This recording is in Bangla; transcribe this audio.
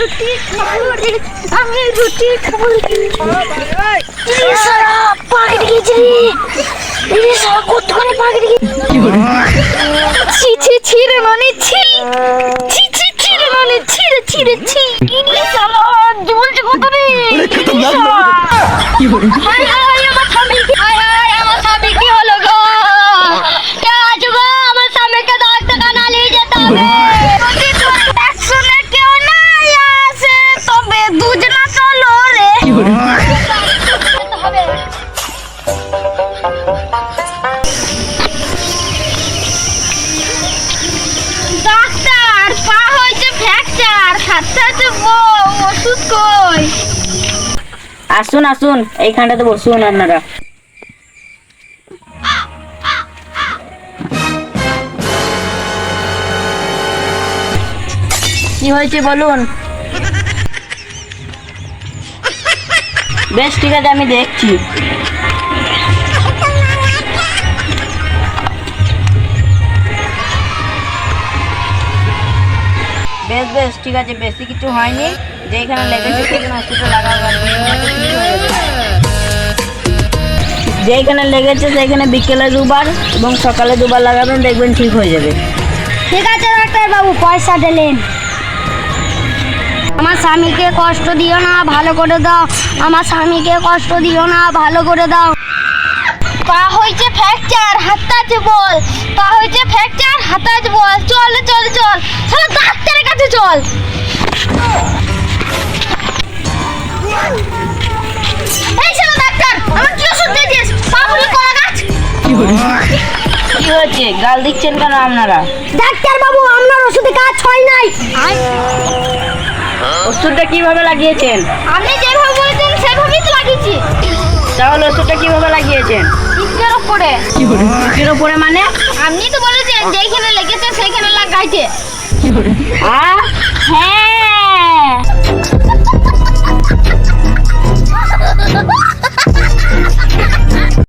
রুটি খাবো রে, আমি রুটি খাবো রে। এ সারা পাগড়ি গেছে রে, এ সারা কতখানি পাগড়ি গেছে। ছি ছি ছি রে মানে ছি, ছি ছি ছি রে মানে ছি রে ছি রে ছি। ইনি সালা জ্বলছে কত রে। হায় হায় আমার স্বামী, হায় হায় আমার স্বামী কি হলো গো? কে আছো গো? আমার স্বামীকে 10 টাকা না নিয়ে যেতে হবে। যদি তোর শুনে কেউ না আসে তবে দুজনা চলো রে। ডাক্তার, পা হয়েছে ফ্র্যাকচার, খাচ্ছে আছে ওষুধ কই? আসুন আসুন, এইখানটাতে বসুন আপনারা। কি হয়েছে বলুন? বেশ ঠিক আছে, আমি দেখছি। বেশ বেশ ঠিক আছে, বেশি কিছু হয়নি। যেখানে লেগেছে সেখানে ওষুধটা লাগাবেন। যেখানে লেগেছে সেখানে বিকেলে 2বার এবং সকালে 2বার লাগাবেন, দেখবেন ঠিক হয়ে যাবে। ঠিক আছে ডাক্তার বাবু, পয়সা দিলেন। আমার স্বামীকে কষ্ট দিও না, ভালো করে দাও। আমার স্বামীকে কষ্ট দিও না, ভালো করে দাও। পা হয়েছে ফ্র্যাকচার, হাতটা আছে বল। পা হয়েছে ফ্র্যাকচার, হাতটা আছে বল। চল চল চল, চল ডাক্তারের কাছে চল। এই চল ডাক্তার, আমার কি ওষুধ দিয়ে দিস? পাপুরি কলা গাছ। কি হয়েছে? গাল দিচ্ছেন কেন আপনারা? ডাক্তার বাবু, আপনার ওষুধে কাজ হয় নাই। ওষুধটা কিভাবে লাগিয়েছেন? আপনি যেভাবে বলেছেন সেভাবেই তো লাগিয়েছি। তাহলে ওষুধটা কিভাবে লাগিয়েছেন? ইটের উপরে। ইটের উপরে মানে? আপনি তো বলেছেন যেখানে লেগেছে সেখানে লাগাইতে। হ্যাঁ হ্যাঁ